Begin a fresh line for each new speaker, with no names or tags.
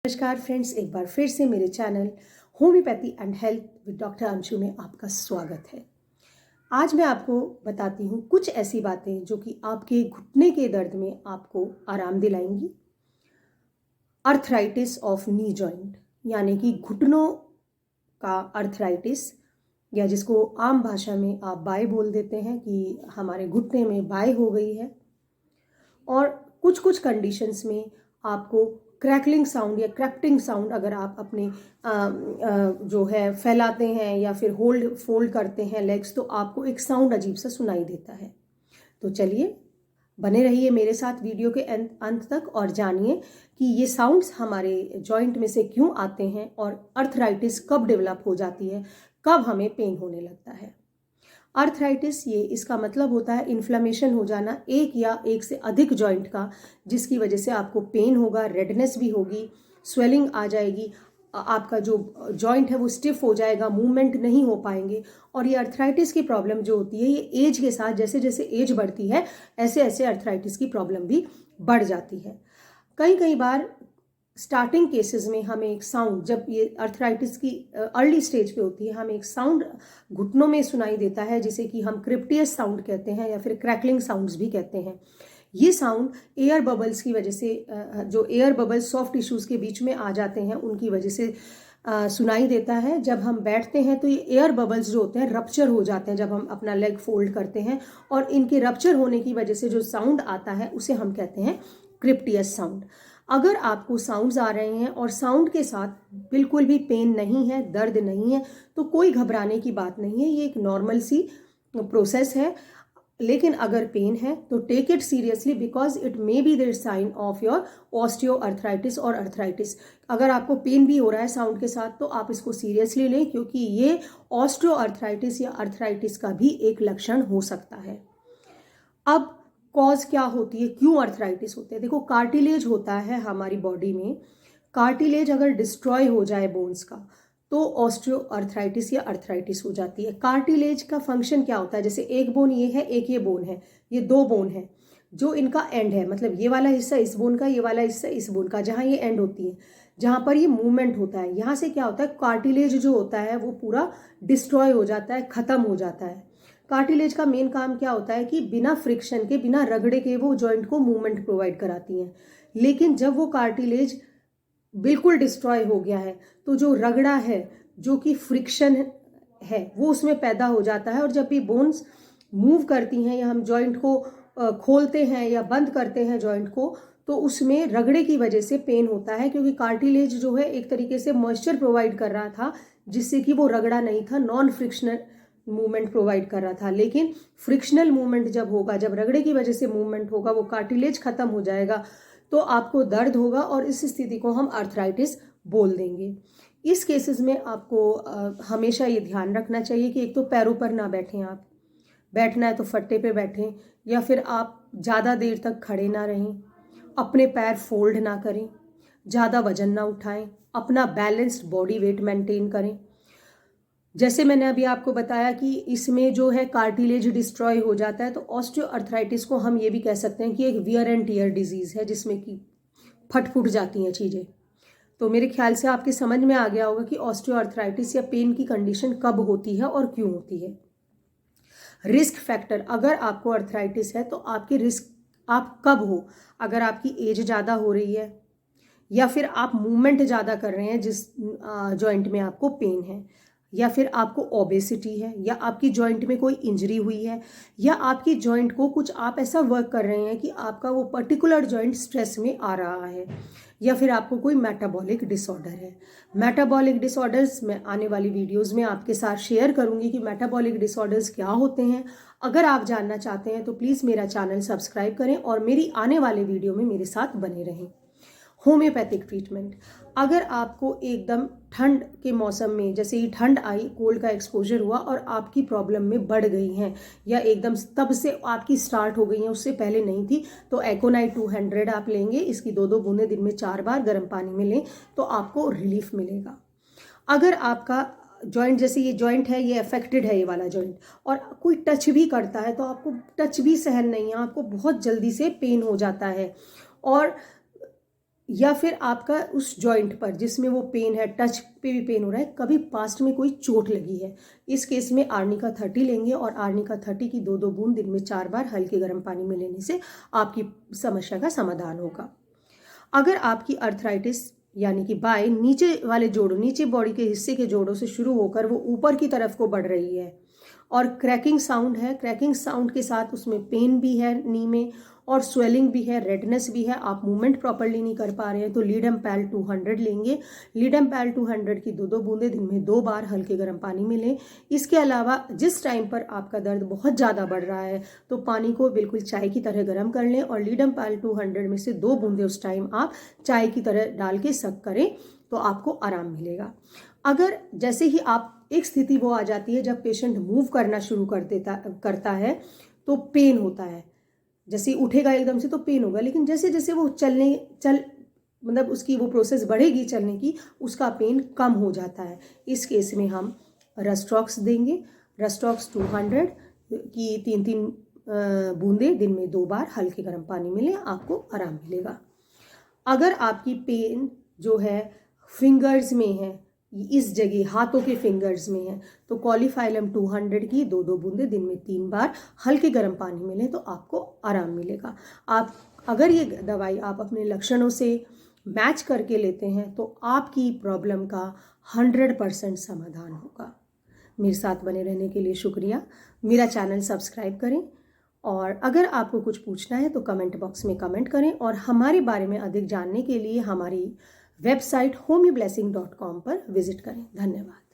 नमस्कार फ्रेंड्स, एक बार फिर से मेरे channel homeopathy and health with doctor Anshu में आपका स्वागत है। आज मैं आपको बताती हूँ कुछ ऐसी बातें जो कि आपके घुटने के दर्द में आपको आराम दिलाएंगी। अर्थराइटिस ऑफ नी जॉइंट यानी कि घुटनों का अर्थराइटिस, या जिसको आम भाषा में आप बाय बोल देते हैं कि हमारे घुटने में बाय हो गई है। और कुछ कुछ कंडीशंस में आपको क्रैकलिंग साउंड या क्रैक्टिंग साउंड, अगर आप अपने जो है फैलाते हैं या फिर फोल्ड करते हैं लेग्स, तो आपको एक साउंड अजीब सा सुनाई देता है। तो चलिए बने रहिए मेरे साथ वीडियो के अंत तक और जानिए कि ये साउंड्स हमारे जॉइंट में से क्यों आते हैं और अर्थराइटिस कब डेवलप हो जाती है, कब हमें पेन होने लगता है। अर्थराइटिस, ये इसका मतलब होता है इन्फ्लेमेशन हो जाना एक या एक से अधिक जॉइंट का, जिसकी वजह से आपको पेन होगा, रेडनेस भी होगी, स्वेलिंग आ जाएगी, आपका जो जॉइंट है वो स्टिफ हो जाएगा, मूवमेंट नहीं हो पाएंगे। और ये अर्थराइटिस की प्रॉब्लम जो होती है, ये एज के साथ, जैसे जैसे एज बढ़ती है ऐसे ऐसे अर्थराइटिस की प्रॉब्लम भी बढ़ जाती है। कई बार स्टार्टिंग केसेस में हमें एक साउंड, जब ये अर्थराइटिस की अर्ली स्टेज पे होती है, हमें एक साउंड घुटनों में सुनाई देता है जिसे कि हम क्रिप्टियस साउंड कहते हैं या फिर क्रैकलिंग साउंड्स भी कहते हैं। ये साउंड एयर बबल्स की वजह से, जो एयर बबल्स सॉफ्ट टिश्यूज़ के बीच में आ जाते हैं उनकी वजह से सुनाई देता है। जब हम बैठते हैं तो ये एयर बबल्स जो होते हैं रप्चर हो जाते हैं जब हम अपना लेग फोल्ड करते हैं, और इनके रप्चर होने की वजह से जो साउंड आता है उसे हम कहते हैं क्रिप्टियस साउंड। अगर आपको साउंड्स आ रहे हैं और साउंड के साथ बिल्कुल भी पेन नहीं है, दर्द नहीं है, तो कोई घबराने की बात नहीं है, ये एक नॉर्मल सी प्रोसेस है। लेकिन अगर पेन है तो take it seriously, because it may be the sign of your osteoarthritis और अर्थराइटिस। अगर आपको पेन भी हो रहा है साउंड के साथ तो आप इसको सीरियसली लें, क्योंकि ये ऑस्टियो अर्थराइटिस या अर्थराइटिस का भी एक लक्षण हो सकता है। अब कॉज क्या होती है, क्यों अर्थराइटिस होते हैं? देखो, कार्टिलेज होता है हमारी बॉडी में। कार्टिलेज अगर डिस्ट्रॉय हो जाए बोन्स का तो ऑस्टियो अर्थराइटिस या अर्थराइटिस हो जाती है। कार्टिलेज का फंक्शन क्या होता है? जैसे एक बोन ये है, एक ये बोन है, ये दो बोन है, जो इनका एंड है, मतलब ये वाला हिस्सा इस बोन का, ये वाला हिस्सा इस बोन का, जहाँ ये एंड होती है, जहाँ पर ये मूवमेंट होता है, यहाँ से क्या होता है, कार्टिलेज जो होता है वो पूरा डिस्ट्रॉय हो जाता है, खत्म हो जाता है। कार्टिलेज का मेन काम क्या होता है कि बिना फ्रिक्शन के, बिना रगड़े के वो जॉइंट को मूवमेंट प्रोवाइड कराती हैं। लेकिन जब वो कार्टिलेज बिल्कुल डिस्ट्रॉय हो गया है तो जो रगड़ा है, जो कि फ्रिक्शन है, वो उसमें पैदा हो जाता है। और जब भी बोन्स मूव करती हैं या हम जॉइंट को खोलते हैं या बंद करते हैं जॉइंट को, तो उसमें रगड़े की वजह से पेन होता है, क्योंकि कार्टिलेज जो है एक तरीके से मॉइस्चर प्रोवाइड कर रहा था, जिससे कि वो रगड़ा नहीं था, नॉन फ्रिक्शनल मूवमेंट प्रोवाइड कर रहा था। लेकिन फ्रिक्शनल मूवमेंट जब होगा, जब रगड़े की वजह से मूवमेंट होगा, वो कार्टिलेज खत्म हो जाएगा, तो आपको दर्द होगा और इस स्थिति को हम अर्थराइटिस बोल देंगे। इस केसेस में आपको हमेशा ये ध्यान रखना चाहिए कि एक तो पैरों पर ना बैठें आप, बैठना है तो फट्टे पे बैठें, या फिर आप ज़्यादा देर तक खड़े ना रहें, अपने पैर फोल्ड ना करें, ज़्यादा वजन ना उठाएं, अपना बैलेंस्ड बॉडी वेट मेंटेन करें। जैसे मैंने अभी आपको बताया कि इसमें जो है कार्टिलेज डिस्ट्रॉय हो जाता है, तो ऑस्टियो अर्थराइटिस को हम ये भी कह सकते हैं कि एक वियर एंड टियर डिजीज़ है, जिसमें कि फट फुट जाती हैं चीज़ें। तो मेरे ख्याल से आपके समझ में आ गया होगा कि ऑस्टियो अर्थराइटिस या पेन की कंडीशन कब होती है और क्यों होती है। रिस्क फैक्टर, अगर आपको अर्थराइटिस है तो आपके रिस्क आप कब हो, अगर आपकी एज ज़्यादा हो रही है, या फिर आप मूवमेंट ज़्यादा कर रहे हैं जिस जॉइंट में आपको पेन है, या फिर आपको ओबेसिटी है, या आपकी जॉइंट में कोई इंजरी हुई है, या आपकी जॉइंट को कुछ आप ऐसा वर्क कर रहे हैं कि आपका वो पर्टिकुलर जॉइंट स्ट्रेस में आ रहा है, या फिर आपको कोई मेटाबॉलिक डिसऑर्डर है। मेटाबॉलिक डिसऑर्डर्स मैं आने वाली वीडियोस में आपके साथ शेयर करूंगी कि मेटाबॉलिक डिसऑर्डर्स क्या होते हैं। अगर आप जानना चाहते हैं तो प्लीज़ मेरा चैनल सब्सक्राइब करें और मेरी आने वाले वीडियो में मेरे साथ बने रहें। होम्योपैथिक ट्रीटमेंट, अगर आपको एकदम ठंड के मौसम में, जैसे ही ठंड आई, कोल्ड का एक्सपोजर हुआ और आपकी प्रॉब्लम में बढ़ गई हैं, या एकदम तब से आपकी स्टार्ट हो गई हैं, उससे पहले नहीं थी, तो एकोनाइट 200 आप लेंगे, इसकी 2-2 बूंदें दिन में 4 बार गर्म पानी में लें तो आपको रिलीफ मिलेगा। अगर आपका जॉइंट, जैसे ये जॉइंट है, ये अफेक्टेड है, ये वाला जॉइंट, और कोई टच भी करता है तो आपको टच भी सहन नहीं है, आपको बहुत जल्दी से पेन हो जाता है, और या फिर आपका उस जॉइंट पर जिसमें वो पेन है, टच पे भी पेन हो रहा है, कभी पास्ट में कोई चोट लगी है, इस केस में आर्निका 30 लेंगे और आर्निका 30 की 2-2 बूंद दिन में 4 बार हल्के गर्म पानी में लेने से आपकी समस्या का समाधान होगा। अगर आपकी अर्थराइटिस यानी कि बाय नीचे वाले जोड़ों, नीचे बॉडी के हिस्से के जोड़ों से शुरू होकर वो ऊपर की तरफ को बढ़ रही है और क्रैकिंग साउंड है, क्रैकिंग साउंड के साथ उसमें पेन भी है नी में और स्वेलिंग भी है, रेडनेस भी है, आप मूवमेंट प्रॉपर्ली नहीं कर पा रहे हैं, तो लीडम्पैल 200 लेंगे। लीडम्पैल 200 की 2-2 बूंदें दिन में 2 बार हल्के गर्म पानी में लें। इसके अलावा जिस टाइम पर आपका दर्द बहुत ज़्यादा बढ़ रहा है तो पानी को बिल्कुल चाय की तरह गर्म कर लें और लीडम्पैल 200 में से 2 बूंदें उस टाइम आप चाय की तरह डाल के सक करें तो आपको आराम मिलेगा। अगर जैसे ही आप एक स्थिति वो आ जाती है जब पेशेंट मूव करना शुरू करता है तो पेन होता है, जैसे उठेगा एकदम से तो पेन होगा, लेकिन जैसे जैसे वो मतलब उसकी वो प्रोसेस बढ़ेगी चलने की, उसका पेन कम हो जाता है। इस केस में हम रस्टॉक्स देंगे। रस्टॉक्स 200 की 3-3 बूंदें दिन में 2 बार हल्के गर्म पानी में लें, आपको आराम मिलेगा। अगर आपकी पेन जो है फिंगर्स में है, इस जगह हाथों के फिंगर्स में है, तो कॉलीफाइलम 200 की 2-2 बूंदें दिन में 3 बार हल्के गर्म पानी में लें तो आपको आराम मिलेगा। आप अगर ये दवाई आप अपने लक्षणों से मैच करके लेते हैं तो आपकी प्रॉब्लम का 100% समाधान होगा। मेरे साथ बने रहने के लिए शुक्रिया। मेरा चैनल सब्सक्राइब करें और अगर आपको कुछ पूछना है तो कमेंट बॉक्स में कमेंट करें और हमारे बारे में अधिक जानने के लिए हमारी वेबसाइट homeoblessing.com पर विजिट करें। धन्यवाद।